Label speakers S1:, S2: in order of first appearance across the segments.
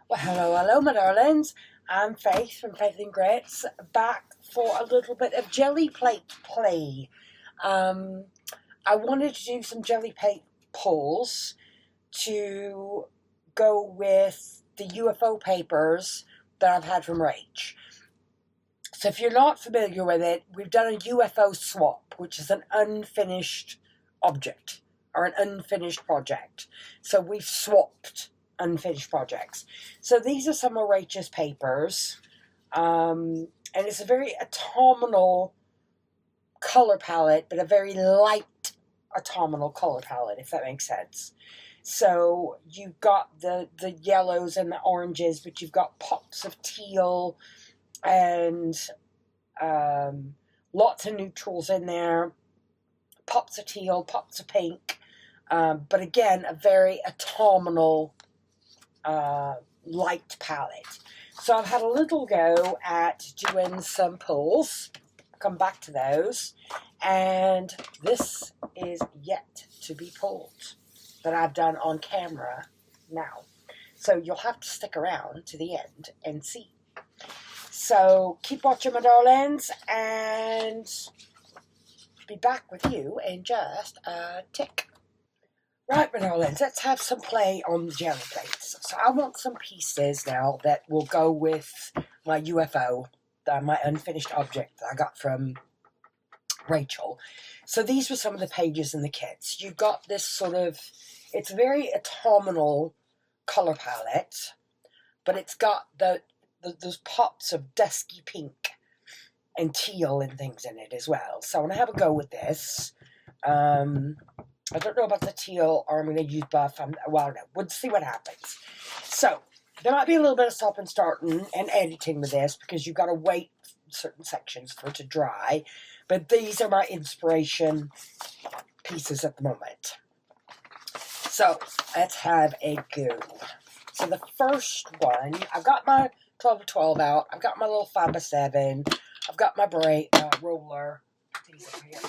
S1: Well, hello, my darlings. I'm Faith from Faith and Grits, back for a little bit of jelly plate play. Um, I wanted to do some jelly plate pulls to go with the UFO papers that I've had from Rach. So if you're not familiar with it, we've done a UFO swap, which is an unfinished object or an unfinished project. So we've swapped unfinished projects. So these are some of Rach's papers. And it's a very autumnal color palette, but a very light autumnal color palette, if that makes sense. So you've got the yellows and the oranges, but you've got pops of teal and lots of neutrals in there, pops of teal, pops of pink, but again, a very autumnal light palette. So I've had a little go at doing some pulls, come back to those, and this is yet to be pulled that I've done on camera now. So you'll have to stick around to the end and see. So keep watching, my darlings, and be back with you in just a tick. Right, my darlings, let's have some play on the jelly plates. So I want some pieces now that will go with my UFO, my unfinished object that I got from Rachel. So these were some of the pages in the kits. You've got this sort of, it's a very autumnal color palette, but it's got those pops of dusky pink and teal and things in it as well. So I'm going to have a go with this. I don't know about the teal, or I'm going to use buff. Well, I don't know. We'll see what happens. So there might be a little bit of stop and starting and editing with this because you've got to wait certain sections for it to dry. But these are my inspiration pieces at the moment. So let's have a go. So the first one, I've got my 12x12 out. I've got my little 5x7. I've got my roller. These over here.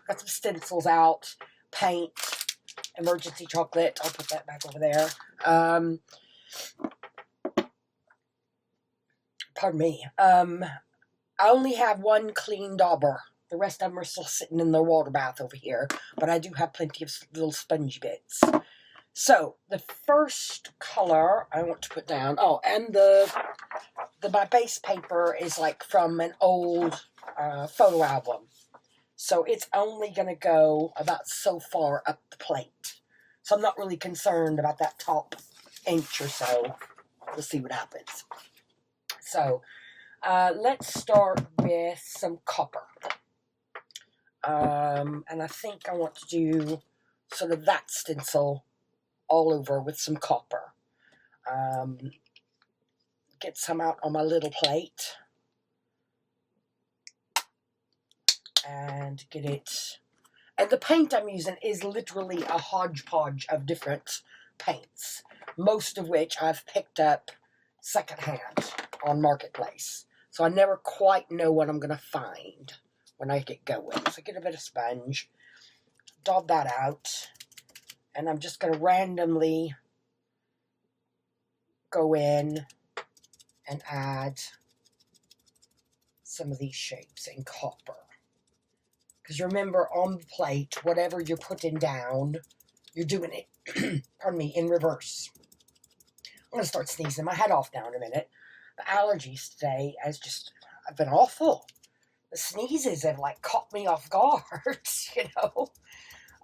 S1: Got some stencils out. Paint. Emergency chocolate. I'll put that back over there. Pardon me. I only have one clean dauber. The rest of them are still sitting in their water bath over here. But I do have plenty of little spongy bits. So, the first color I want to put down, and my base paper is like from an old photo album. So it's only going to go about so far up the plate. So I'm not really concerned about that top inch or so. We'll see what happens. So, let's start with some copper. And I think I want to do sort of that stencil all over with some copper. Get some out on my little plate. And get it. And the paint I'm using is literally a hodgepodge of different paints. Most of which I've picked up secondhand on Marketplace. So I never quite know what I'm going to find when I get going. So get a bit of sponge. Daub that out. And I'm just going to randomly go in and add some of these shapes in copper. Because remember, on the plate, whatever you're putting down, you're doing it, pardon me, in reverse. I'm going to start sneezing my head off now in a minute. The allergies today have been awful. The sneezes have, like, caught me off guard, you know.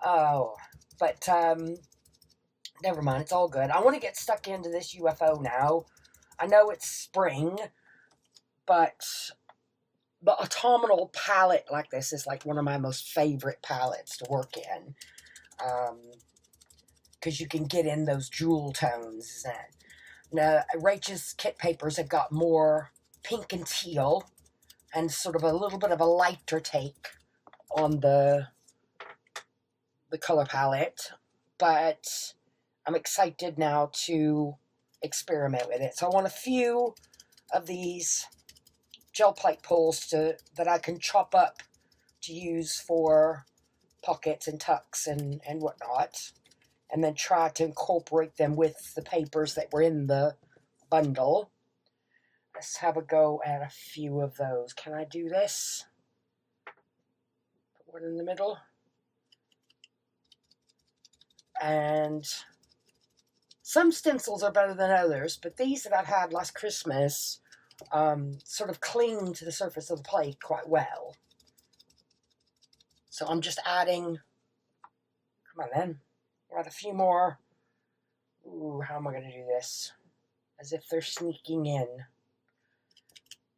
S1: Oh, but, never mind, it's all good. I want to get stuck into this UFO now. I know it's spring, but the autumnal palette like this is like one of my most favorite palettes to work in. Because you can get in those jewel tones. Now, Rach's kit papers have got more pink and teal and sort of a little bit of a lighter take on the color palette. But I'm excited now to experiment with it. So I want a few of these gel plate pulls that I can chop up to use for pockets and tucks and whatnot. and then try to incorporate them with the papers that were in the bundle. Let's have a go at a few of those. Can I do this? Put one in the middle. And some stencils are better than others, but these that I've had last Christmas sort of cling to the surface of the plate quite well. So I'm just adding, come on then, add a few more. Ooh, how am I going to do this? As if they're sneaking in.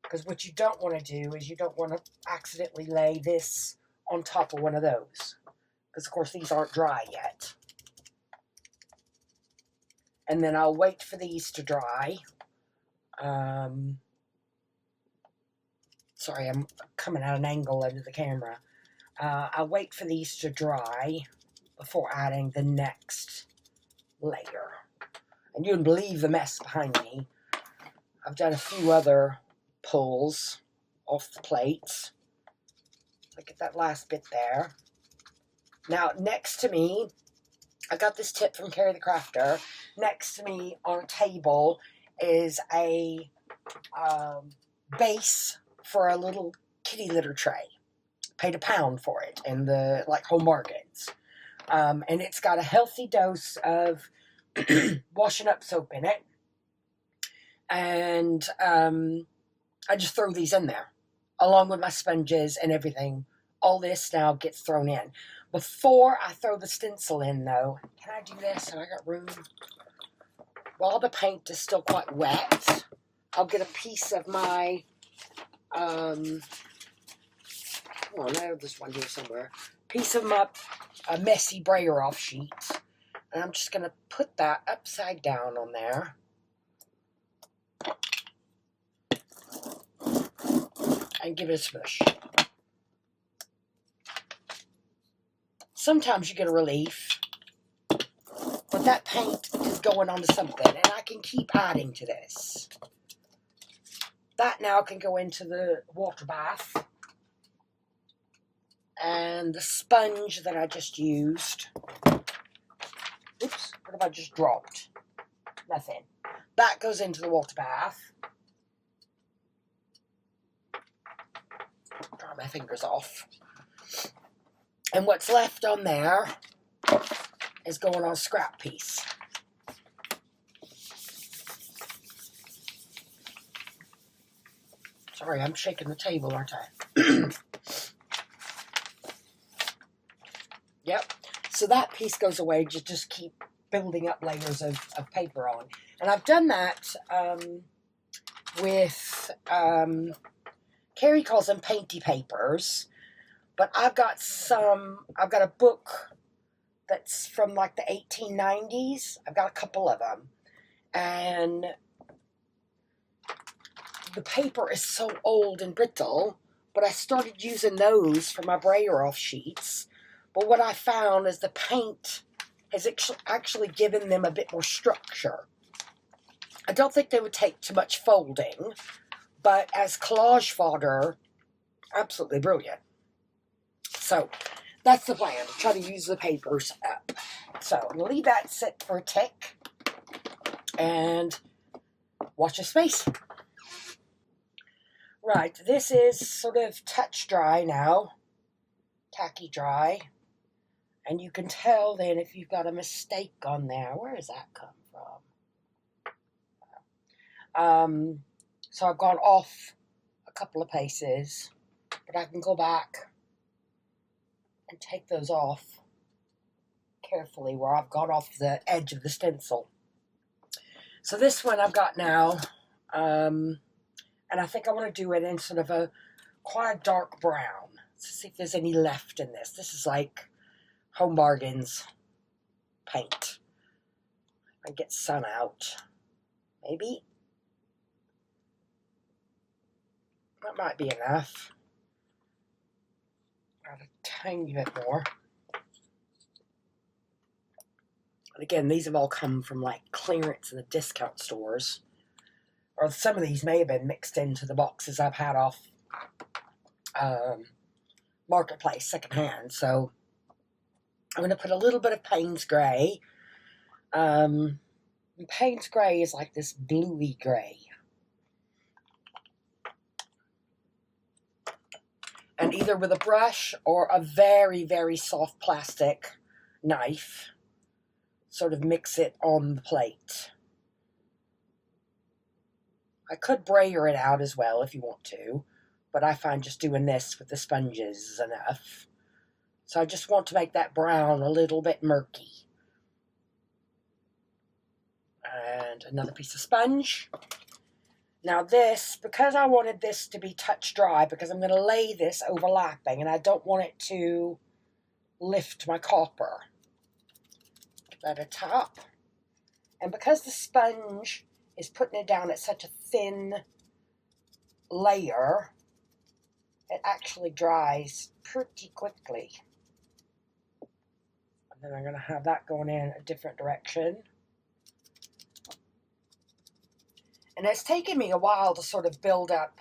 S1: Because what you don't want to do is you don't want to accidentally lay this on top of one of those. Because of course these aren't dry yet. And then I'll wait for these to dry. Sorry, I'm coming at an angle under the camera. I'll wait for these to dry before adding the next layer. And you wouldn't believe the mess behind me. I've done a few other pulls off the plates. Look at that last bit there. Now, next to me, I got this tip from Carrie the Crafter. Next to me on a table is a base for a little kitty litter tray. Paid £1 for it in the Home Bargains. And it's got a healthy dose of washing up soap in it. And I just throw these in there along with my sponges and everything. All this now gets thrown in. Before I throw the stencil in, though, can I do this? Have I got room? While the paint is still quite wet, I'll get a piece of my, oh no, there's one here somewhere. Piece of my messy brayer off sheet. And I'm just going to put that upside down on there. And give it a smush. Sometimes you get a relief, but that paint is going onto something, and I can keep adding to this. That now can go into the water bath, and the sponge that I just used. Oops, what have I just dropped? Nothing. That goes into the water bath. Dry my fingers off. And what's left on there is going on a scrap piece. Sorry, I'm shaking the table, aren't I? Yep. So that piece goes away. You just keep building up layers of paper on. And I've done that with, Carrie calls them painty papers. But I've got a book that's from the 1890s. I've got a couple of them. And the paper is so old and brittle, but I started using those for my brayer off sheets. But what I found is the paint has actually given them a bit more structure. I don't think they would take too much folding, but as collage fodder, absolutely brilliant. So, that's the plan. Try to use the papers up. So, I'm going to leave that sit for a tick. And watch the space. Right, this is sort of touch dry now. Tacky dry. And you can tell then if you've got a mistake on there. Where does that come from? So, I've gone off a couple of paces. But I can go back and take those off carefully where I've got off the edge of the stencil. So this one I've got now, and I think I want to do it in sort of a quite dark brown. Let's see if there's any left in this. This is like Home Bargains paint. I get sun out. Maybe. That might be enough. Add a tiny bit more. And again, these have all come from clearance in the discount stores. Or some of these may have been mixed into the boxes I've had off Marketplace secondhand. So I'm going to put a little bit of Payne's Gray And Payne's Gray is like this bluey gray. And either with a brush or a very, very soft plastic knife, sort of mix it on the plate. I could brayer it out as well if you want to, but I find just doing this with the sponges is enough. So I just want to make that brown a little bit murky. And another piece of sponge. Now this, because I wanted this to be touch dry, because I'm going to lay this overlapping and I don't want it to lift my copper. Give that a tap. And because the sponge is putting it down at such a thin layer, it actually dries pretty quickly. And then I'm going to have that going in a different direction. And it's taken me a while to sort of build up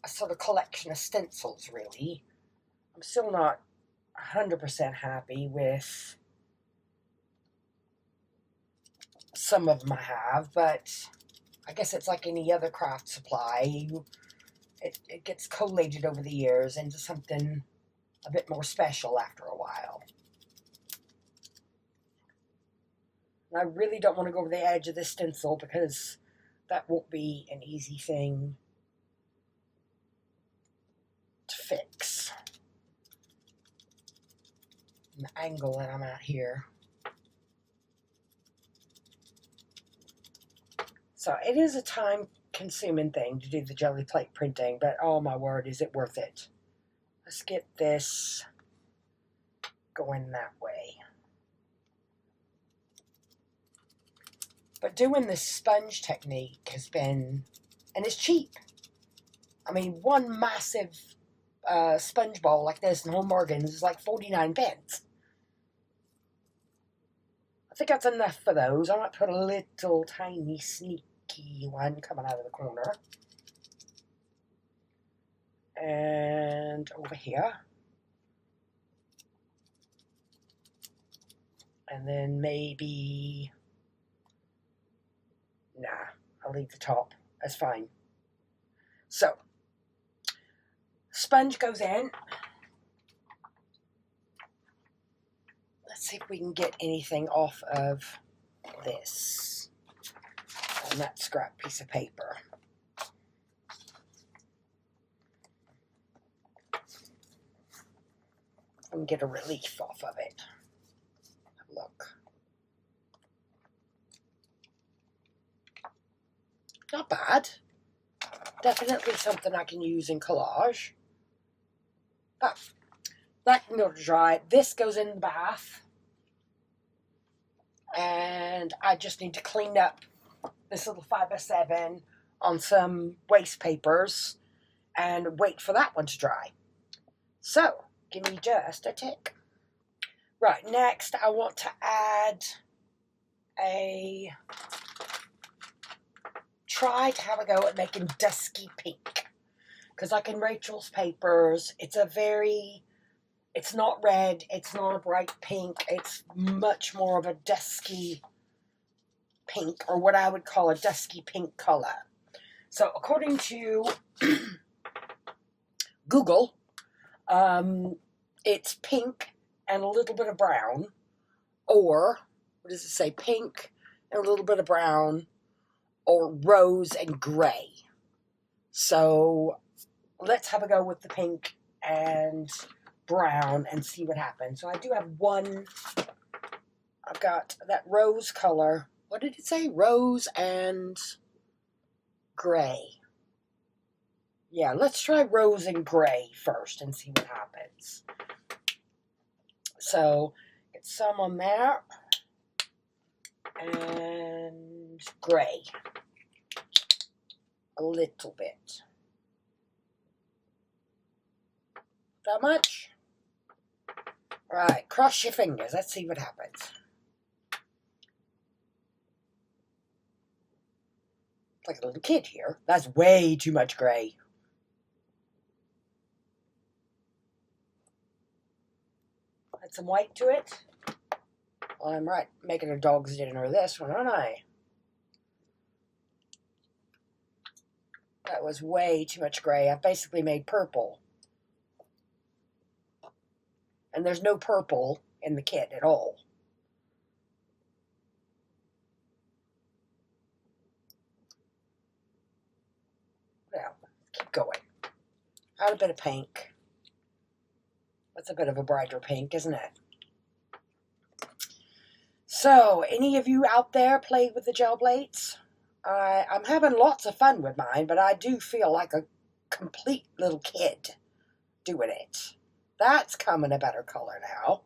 S1: a sort of collection of stencils, really. I'm still not 100% happy with some of them I have, but I guess it's like any other craft supply. It gets collated over the years into something a bit more special after a while. And I really don't want to go over the edge of this stencil because that won't be an easy thing to fix. And the angle that I'm at here. So it is a time-consuming thing to do the jelly plate printing, but oh my word, is it worth it. Let's get this going that way. But doing this sponge technique has been, and it's cheap. I mean, one massive sponge ball like this in Home Morgan's is like 49 pence. I think that's enough for those. I might put a little tiny sneaky one coming out of the corner. And over here. And then maybe... Nah, I'll leave the top. That's fine. So, sponge goes in. Let's see if we can get anything off of this on that scrap piece of paper. And get a relief off of it. Look. Not bad. Definitely something I can use in collage. But that can go to dry. This goes in the bath. And I just need to clean up this little 5x7 on some waste papers and wait for that one to dry. So, give me just a tick. Right, next I want to add try to have a go at making dusky pink. Because like in Rachel's papers, it's not red, it's not a bright pink, it's much more of a dusky pink, or what I would call a dusky pink color. So according to Google, it's pink and a little bit of brown, or, what does it say, pink and a little bit of brown, or rose and gray. So let's have a go with the pink and brown and see what happens. So I do have one, I've got that rose color. What did it say? Rose and gray. Yeah, let's try rose and gray first and see what happens. So, get some on there. And gray. A little bit. That much? Right, cross your fingers. Let's see what happens. Like a little kid here. That's way too much gray. Add some white to it. Well, I'm right, making a dog's dinner this one, aren't I? That was way too much gray. I've basically made purple. And there's no purple in the kit at all. Well, keep going. Add a bit of pink. That's a bit of a brighter pink, isn't it? So, any of you out there play with the gel plates? I'm having lots of fun with mine, but I do feel like a complete little kid doing it. That's coming a better color now.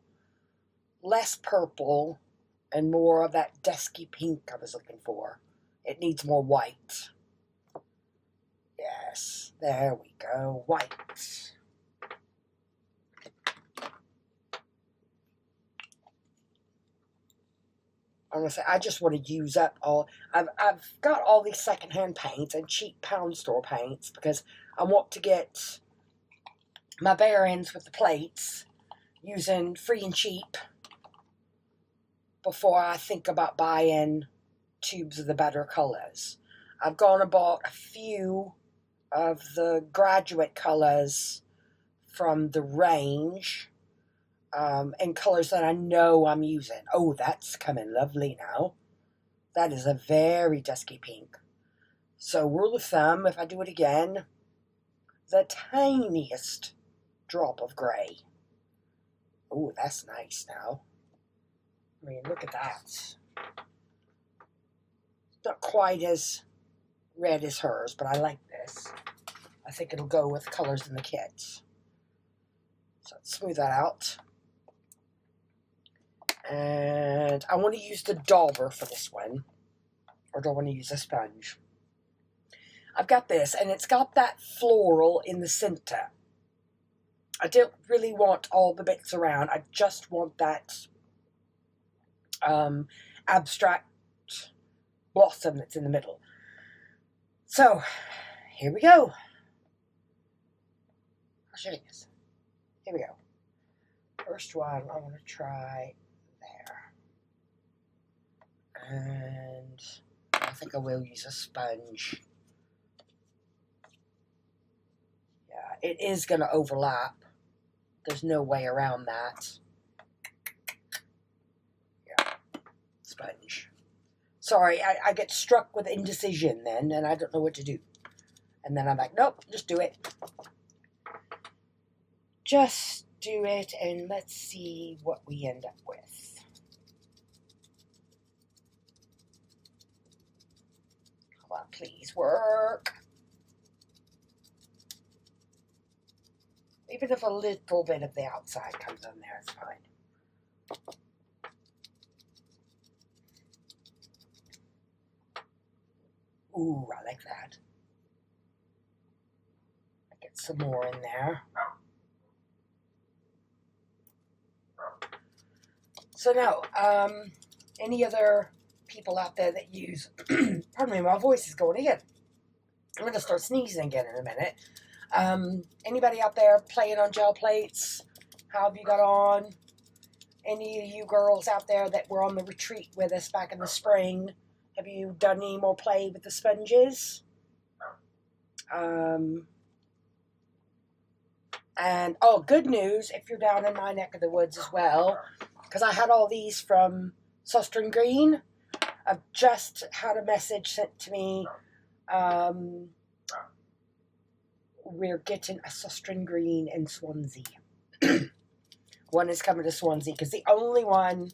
S1: Less purple and more of that dusky pink I was looking for. It needs more white. Yes, there we go, white. I'm gonna say I just want to use up all. I've got all these secondhand paints and cheap pound store paints because I want to get my bearings with the plates using free and cheap before I think about buying tubes of the better colors. I've gone and bought a few of the graduate colors from the range. And colors that I know I'm using. Oh, that's coming lovely now. That is a very dusky pink. So rule of thumb, if I do it again, the tiniest drop of gray. Oh, that's nice now. I mean, look at that. Not quite as red as hers, but I like this. I think it'll go with colors in the kit. So let's smooth that out. And I want to use the dauber for this one. Or do I want to use a sponge? I've got this, and it's got that floral in the center. I don't really want all the bits around. I just want that abstract blossom that's in the middle. So, here we go. I'll show you this. Here we go. First one, I want to try there. And I think I will use a sponge. Yeah, it is going to overlap. There's no way around that. Yeah, sponge. Sorry, I get struck with indecision then, and I don't know what to do. And then I'm like, nope, just do it. Just do it, and let's see what we end up with. Come on, please work. Even if a little bit of the outside comes on there, it's fine. Ooh, I like that. I get some more in there. So now, any other people out there that use, pardon me, my voice is going again. I'm going to start sneezing again in a minute. Anybody out there playing on gel plates? How have you got on? Any of you girls out there that were on the retreat with us back in the spring? Have you done any more play with the sponges? And, oh, good news if you're down in my neck of the woods as well, because I had all these from Sustering Green. I've just had a message sent to me. We're getting a Sustering Green in Swansea. One is coming to Swansea, because the only one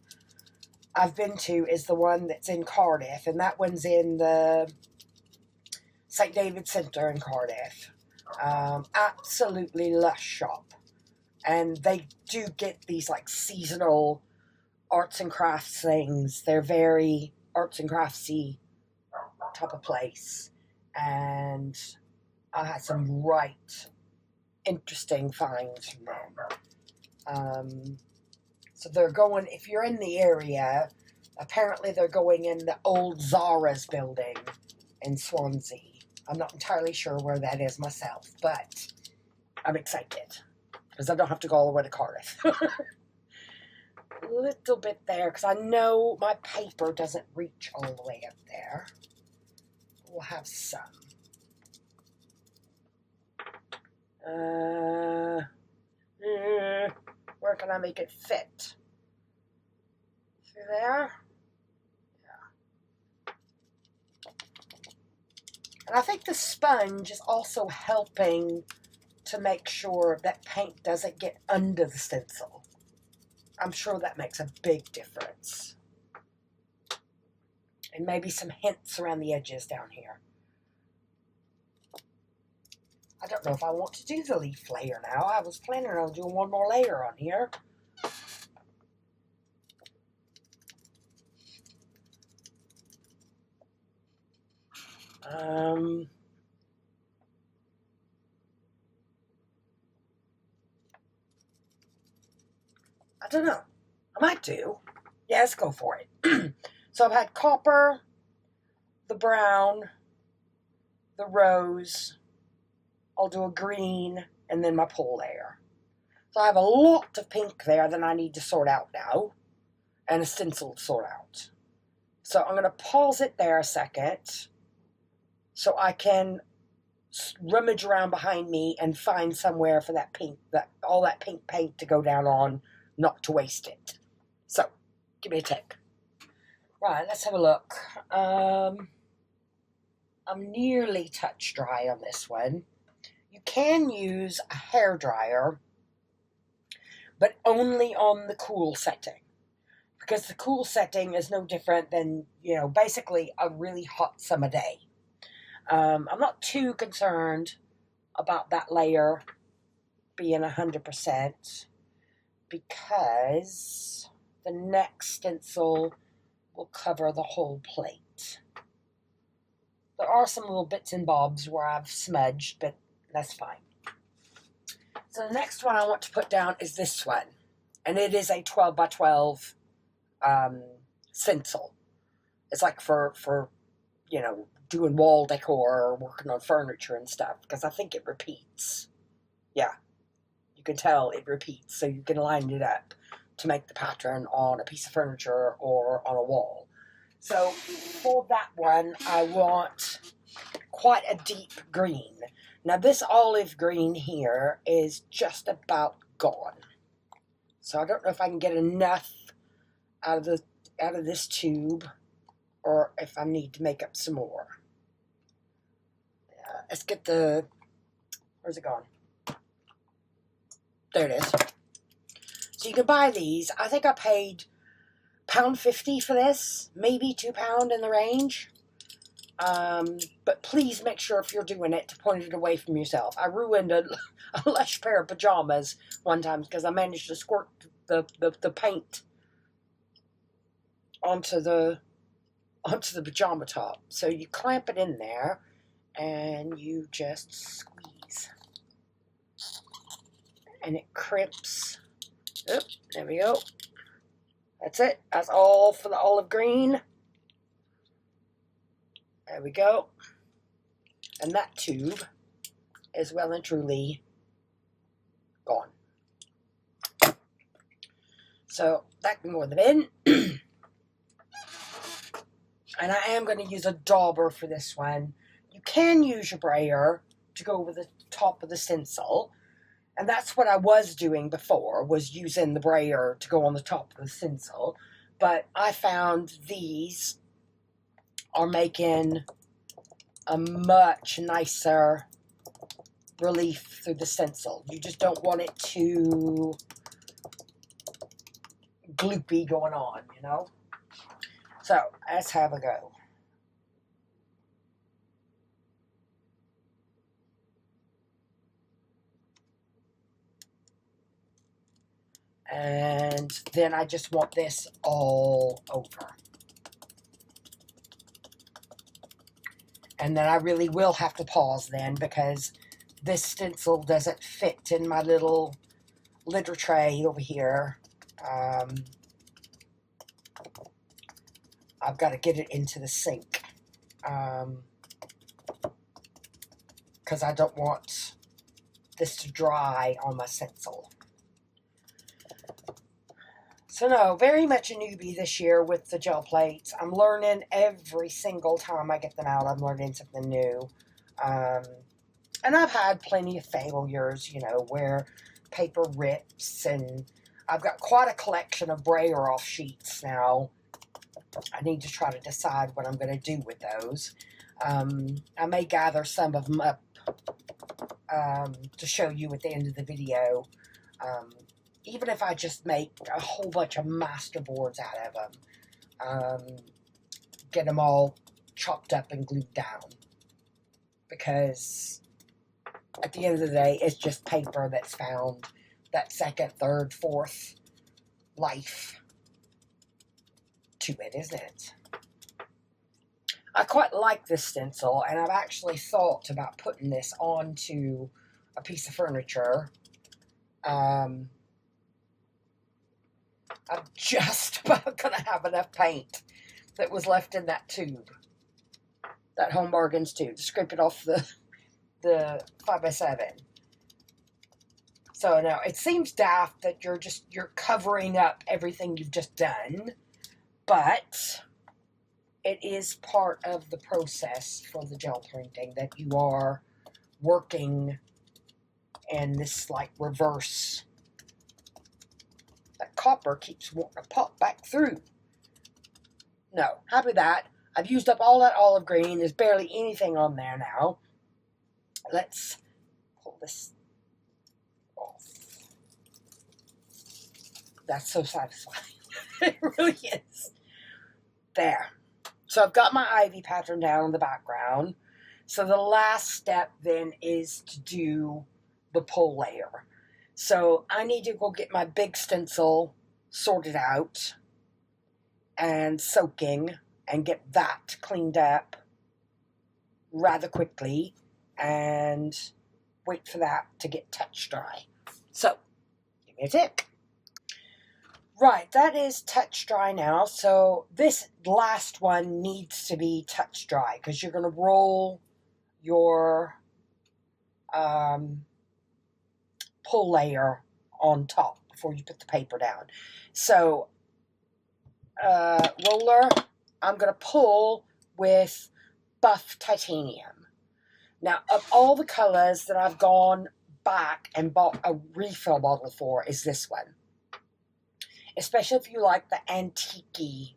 S1: I've been to is the one that's in Cardiff, and that one's in the St. David's Centre in Cardiff. Absolutely lush shop. And they do get these like seasonal arts and crafts things. They're very arts and craftsy type of place. And I had some right interesting finds from them. So they're going, if you're in the area, apparently they're going in the old Zara's building in Swansea. I'm not entirely sure where that is myself, but I'm excited because I don't have to go all the way to Cardiff. a little bit there because I know my paper doesn't reach all the way up there. We'll have some. Where can I make it fit? Through there? Yeah. And I think the sponge is also helping to make sure that paint doesn't get under the stencil. I'm sure that makes a big difference. And maybe some hints around the edges down here. I don't know if I want to do the leaf layer now. I was planning on doing one more layer on here. I don't know. I might do. Yeah, let's go for it. So I've had copper, the brown, the rose. I'll do a green, and then my pole layer. So I have a lot of pink there that I need to sort out now, and a stencil to sort out. So I'm going to pause it there a second, so I can rummage around behind me and find somewhere for that pink, all that pink paint to go down on, not to waste it. So, give me a tick. Right, let's have a look. I'm nearly touch dry on this one. You can use a hairdryer, but only on the cool setting. Because the cool setting is no different than, basically a really hot summer day. I'm not too concerned about that layer being 100% because the next stencil will cover the whole plate. There are some little bits and bobs where I've smudged, but that's fine. So the next one I want to put down is this one. And it is a 12 by 12 stencil. It's like for doing wall decor or working on furniture and stuff, because I think it repeats. Yeah, you can tell it repeats, so you can line it up to make the pattern on a piece of furniture or on a wall. So for that one, I want quite a deep green. Now this olive green here is just about gone. So I don't know if I can get enough out of this tube, or if I need to make up some more. Let's get where's it gone? There it is. So you can buy these. I think I paid £1.50 for this, maybe £2 in the range. But please make sure if you're doing it to point it away from yourself. I ruined a lush pair of pajamas one time because I managed to squirt the paint onto the pajama top. So you clamp it in there and you just squeeze. And it crimps. Oop, there we go. That's it. That's all for the olive green. There we go. And that tube is well and truly gone. So that can go in the bin. And I am going to use a dauber for this one. You can use your brayer to go over the top of the stencil. And that's what I was doing before, was using the brayer to go on the top of the stencil. But I found these are making a much nicer relief through the stencil. You just don't want it too gloopy going on, So, let's have a go. And then I just want this all over. And then I really will have to pause then, because this stencil doesn't fit in my little litter tray over here. I've got to get it into the sink. Because I don't want this to dry on my stencil. So no, very much a newbie this year with the gel plates. I'm learning every single time I get them out. I'm learning something new. And I've had plenty of failures, you know, where paper rips, and I've got quite a collection of brayer off sheets now. I need to try to decide what I'm going to do with those. I may gather some of them up to show you at the end of the video. Even if I just make a whole bunch of masterboards out of them, get them all chopped up and glued down. Because at the end of the day, it's just paper that's found that second, third, fourth life to it, isn't it? I quite like this stencil, and I've actually thought about putting this onto a piece of furniture. I'm just about going to have enough paint that was left in that tube, that Home Bargains tube, to scrape it off the 5x7. So now it seems daft that you're covering up everything you've just done, but it is part of the process for the gel printing that you are working in this like reverse. That copper keeps wanting to pop back through. No, happy with that. I've used up all that olive green. There's barely anything on there now. Let's pull this off. That's so satisfying. It really is. There. So I've got my ivy pattern down in the background. So the last step then is to do the pull layer. So I need to go get my big stencil sorted out and soaking and get that cleaned up rather quickly and wait for that to get touch dry. So, give me a tick. Right, that is touch dry now. So this last one needs to be touch dry because you're going to roll your pull layer on top before you put the paper down. So, roller, I'm going to pull with buff titanium. Now, of all the colors that I've gone back and bought a refill bottle for is this one. Especially if you like the antique-y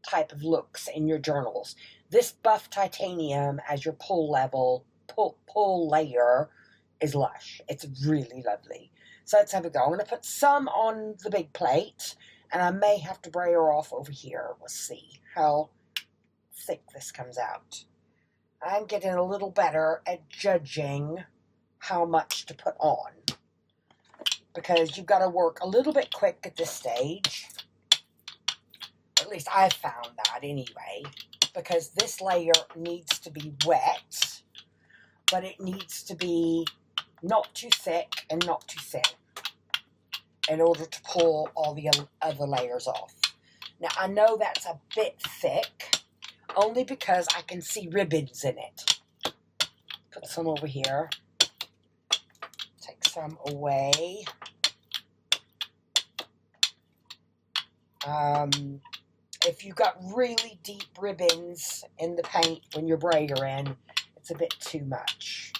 S1: type of looks in your journals. This buff titanium as your pull layer is lush. It's really lovely. So let's have a go. I'm going to put some on the big plate, and I may have to brayer off over here. We'll see how thick this comes out. I'm getting a little better at judging how much to put on, because you've got to work a little bit quick at this stage. At least I've found that anyway, because this layer needs to be wet, but it needs to be not too thick and not too thin in order to pull all the other layers off. Now, I know that's a bit thick, only because I can see ribbons in it. Put some over here. Take some away. If you've got really deep ribbons in the paint when you're brayering, it's a bit too much.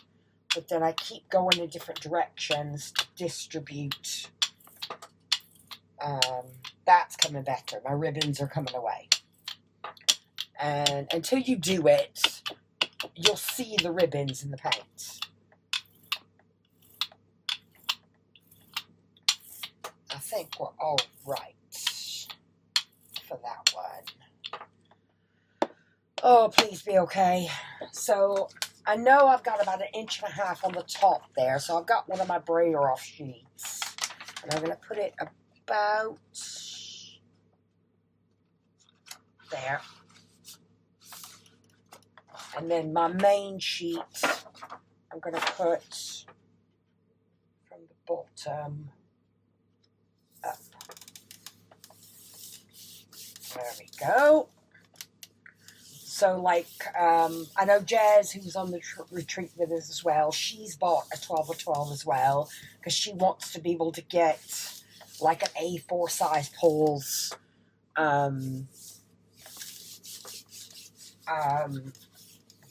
S1: But then I keep going in different directions to distribute. That's coming better. My ribbons are coming away. And until you do it, you'll see the ribbons in the paint. I think we're all right for that one. Oh, please be okay. So I know I've got about 1.5 inches on the top there. So I've got one of my brayer off sheets. And I'm going to put it about there. And then my main sheet, I'm going to put from the bottom up. There we go. So, like, I know Jazz, who's on the retreat with us as well, she's bought a 12 of 12 as well, because she wants to be able to get like an A4 size pulls.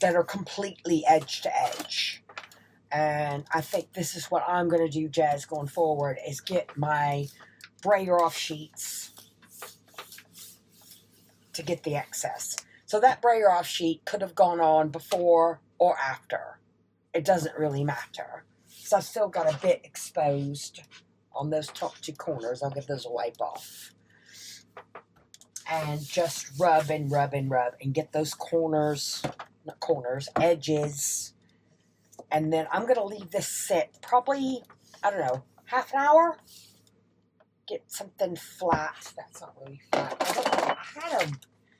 S1: That are completely edge to edge. And I think this is what I'm going to do, Jazz, going forward, is get my brayer off sheets to get the excess. So that brayer off sheet could have gone on before or after. It doesn't really matter. So I've still got a bit exposed on those top two corners. I'll get those a wipe off. And just rub and rub and rub and get those corners, not corners, edges. And then I'm going to leave this sit probably, I don't know, half an hour. Get something flat. That's not really flat. I had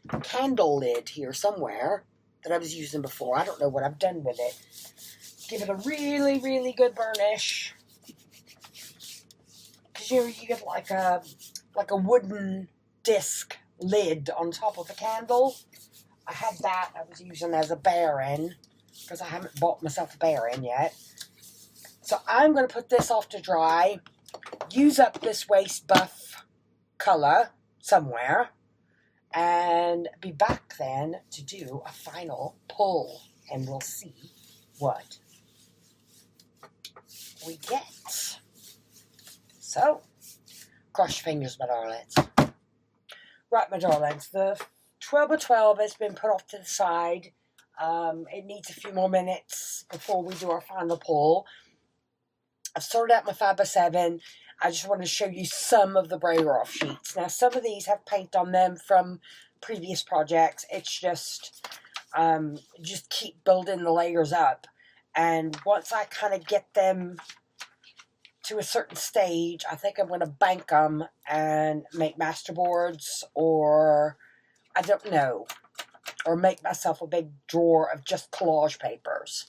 S1: a candle lid here somewhere that I was using before. I don't know what I've done with it. Give it a really, really good burnish. Because you get like a wooden disc lid on top of the candle. I had that I was using as a bearing because I haven't bought myself a bearing yet. So I'm going to put this off to dry, use up this waste buff color somewhere, and be back then to do a final pull, and we'll see what we get. So, cross your fingers, my darlings. Right, my darlings, the 12 by 12 has been put off to the side. It needs a few more minutes before we do our final pull. I've sorted out my 5 by 7. I just want to show you some of the brayer off sheets. Now, some of these have paint on them from previous projects. It's just keep building the layers up. And once I kind of get them to a certain stage, I think I'm going to bank them and make masterboards, or I don't know, or make myself a big drawer of just collage papers.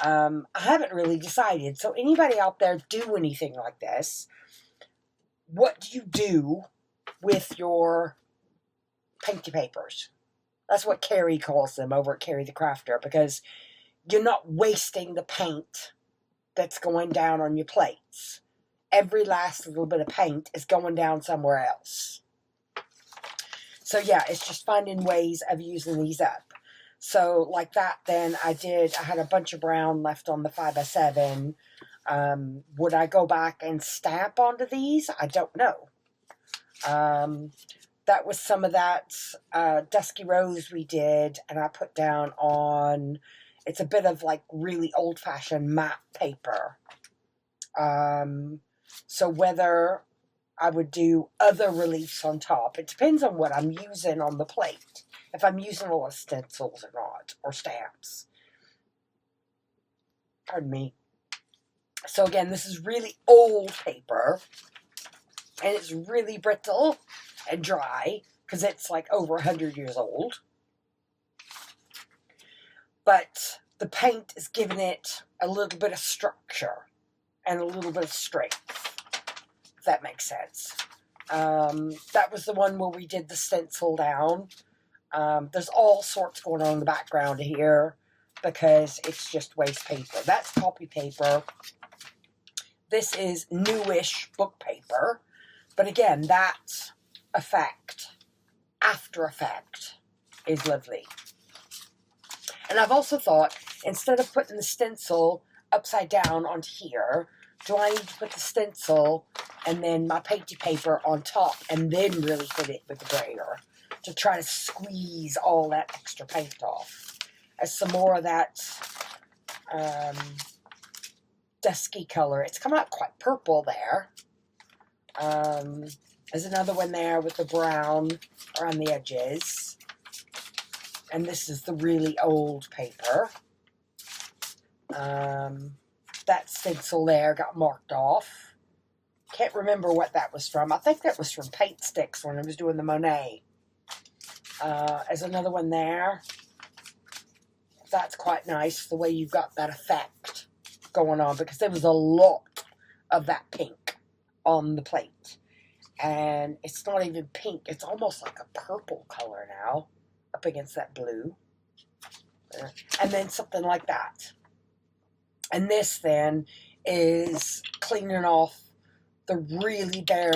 S1: I haven't really decided. So anybody out there do anything like this, what do you do with your painty papers? That's what Carrie calls them over at Carrie the Crafter, because you're not wasting the paint that's going down on your plates. Every last little bit of paint is going down somewhere else. So yeah, it's just finding ways of using these up. So like that, then I had a bunch of brown left on the 5 by 7. Would I go back and stamp onto these? I don't know. That was some of that Dusky Rose we did, and I put down on, it's a bit of like really old-fashioned matte paper. So whether I would do other reliefs on top, it depends on what I'm using on the plate. If I'm using a lot of stencils or not, or stamps. Pardon me. So again, this is really old paper, and it's really brittle and dry, because it's like over 100 years old. But the paint is giving it a little bit of structure and a little bit of strength, if that makes sense. That was the one where we did the stencil down. There's all sorts going on in the background here because it's just waste paper. That's copy paper. This is newish book paper. But again, that effect, after effect, is lovely. And I've also thought, instead of putting the stencil upside down onto here, do I need to put the stencil and then my painty paper on top and then really hit it with the brayer to try to squeeze all that extra paint off? As some more of that dusky color. It's come out quite purple there. There's another one there with the brown around the edges. And this is the really old paper. That stencil there got marked off. Can't remember what that was from. I think that was from Paint Sticks when I was doing the Monet. There's another one there. That's quite nice, the way you've got that effect going on, because there was a lot of that pink on the plate. And it's not even pink. It's almost like a purple color now, up against that blue. And then something like that. And this then is cleaning off the really bare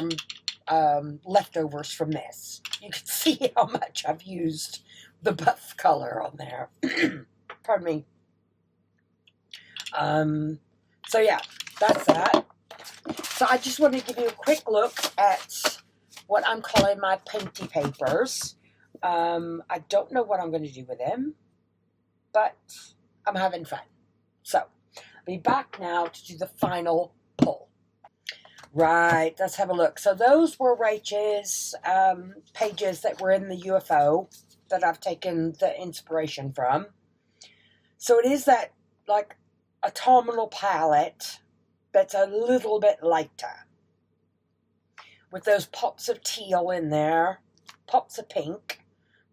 S1: leftovers from this. You can see how much I've used the buff color on there. Pardon me. So yeah, that's that. So I just want to give you a quick look at what I'm calling my painty papers. I don't know what I'm going to do with them, but I'm having fun. So I'll be back now to do the final pull. Right, let's have a look. So those were Rach's pages that were in the UFO that I've taken the inspiration from. So it is that like autumnal palette that's a little bit lighter, with those pops of teal in there, pops of pink,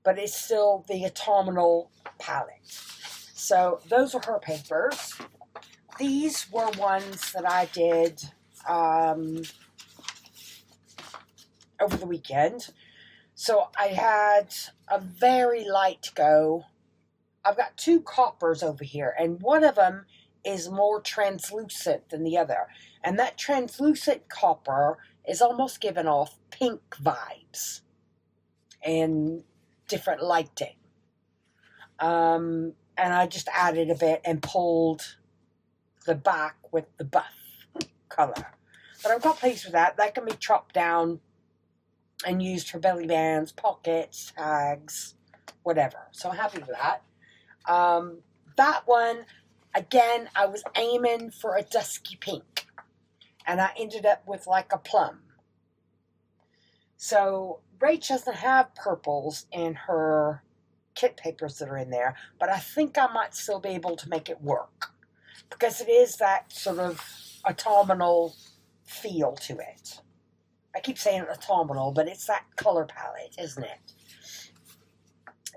S1: but it's still the autumnal palette. So those are her papers. These were ones that I did over the weekend. So I had a very light go. I've got two coppers over here, and one of them is more translucent than the other. And that translucent copper is almost giving off pink vibes and different lighting. And I just added a bit and pulled the back with the buff color. But I'm quite pleased with that. That can be chopped down and used for belly bands, pockets, tags, whatever. So I'm happy with that. That one, again, I was aiming for a dusky pink, and I ended up with like a plum. So Rach doesn't have purples in her kit papers that are in there, but I think I might still be able to make it work, because it is that sort of autumnal feel to it. I keep saying autumnal, but it's that color palette, isn't it?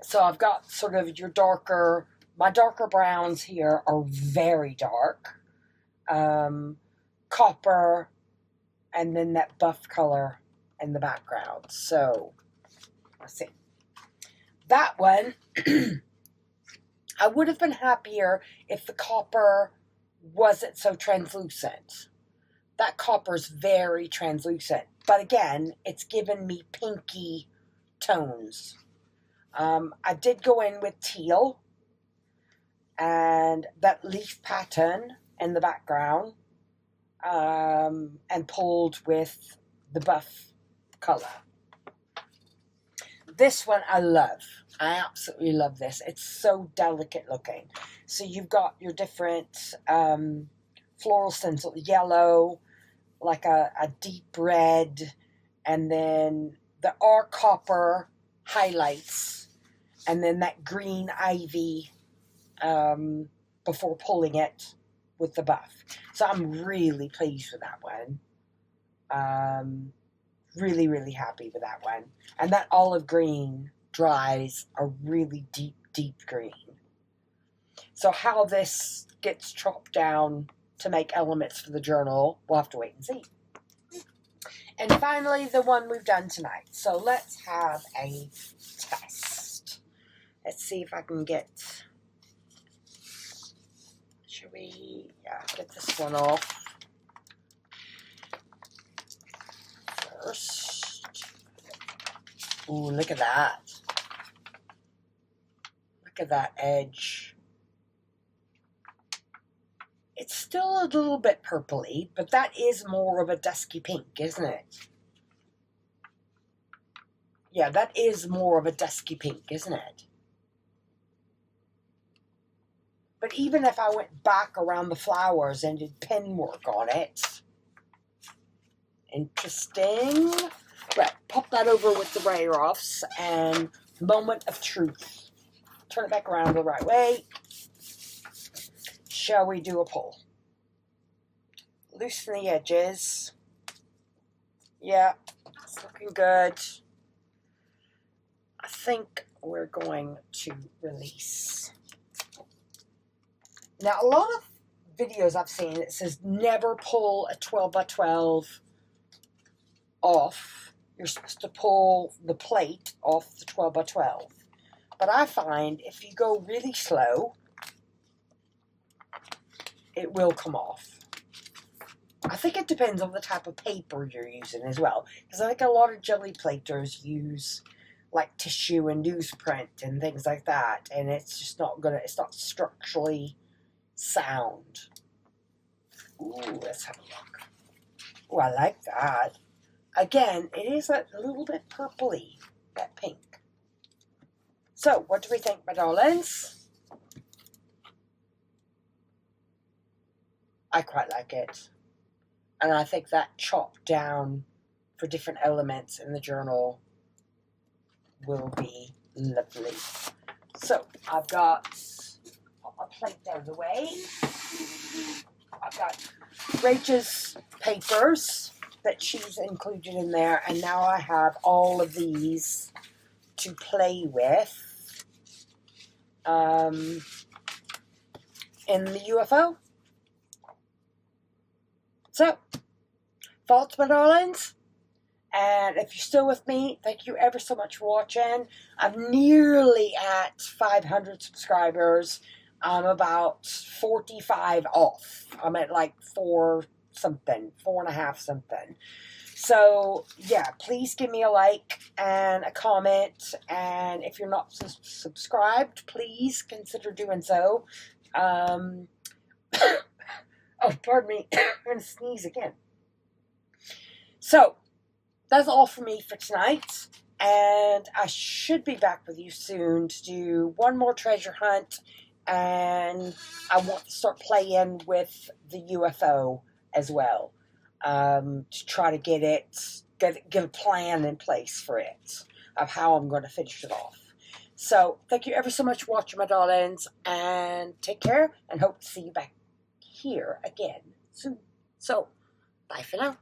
S1: So I've got sort of your darker, my darker browns here are very dark. Copper, and then that buff color in the background. So, let's see. That one, I would have been happier if the copper wasn't so translucent. That copper's very translucent. But again, it's given me pinky tones. I did go in with teal and that leaf pattern in the background, and pulled with the buff color. This one I love. I absolutely love this. It's so delicate looking. So you've got your different floral stencil, yellow, like a deep red, and then the R copper highlights, and then that green ivy before pulling it with the buff. So I'm really pleased with that one. Really, really happy with that one. And that olive green dries a really deep, deep green. So how this gets chopped down to make elements for the journal, we'll have to wait and see. And finally, the one we've done tonight. So let's have a test. Let's see if I can get... Should we get this one off first? Ooh, look at that. Look at that edge. It's still a little bit purpley, but that is more of a dusky pink, isn't it? Yeah, that is more of a dusky pink, isn't it? But even if I went back around the flowers and did pen work on it, interesting. Right, pop that over with the write-offs and moment of truth. Turn it back around the right way. Shall we do a pull? Loosen the edges. Yeah, it's looking good. I think we're going to release. Now, a lot of videos I've seen, it says never pull a 12 by 12 off. You're supposed to pull the plate off the 12 by 12. But I find if you go really slow, it will come off. I think it depends on the type of paper you're using as well. Because I think a lot of jelly platers use like tissue and newsprint and things like that. And it's just not it's not structurally sound. Ooh, let's have a look. Ooh, I like that. Again, it is a little bit purpley, that pink. So, what do we think, my darlings? I quite like it. And I think that chopped down for different elements in the journal will be lovely. So, I've got a plate out of the way. I've got Rach's papers that she's included in there, and now I have all of these to play with in the UFO. So, thoughts, my darlings? And if you're still with me, thank you ever so much for watching. I'm nearly at 500 subscribers. I'm about 45 off. I'm at like 4 something, 4.5 something. So, yeah, please give me a like and a comment. And if you're not subscribed, please consider doing so. Oh, pardon me. I'm going to sneeze again. So, that's all for me for tonight. And I should be back with you soon to do one more treasure hunt. And I want to start playing with the UFO as well. To try to get a plan in place for it. Of how I'm going to finish it off. So, thank you ever so much for watching, my darlings. And take care. And hope to see you back here again soon. So, bye for now.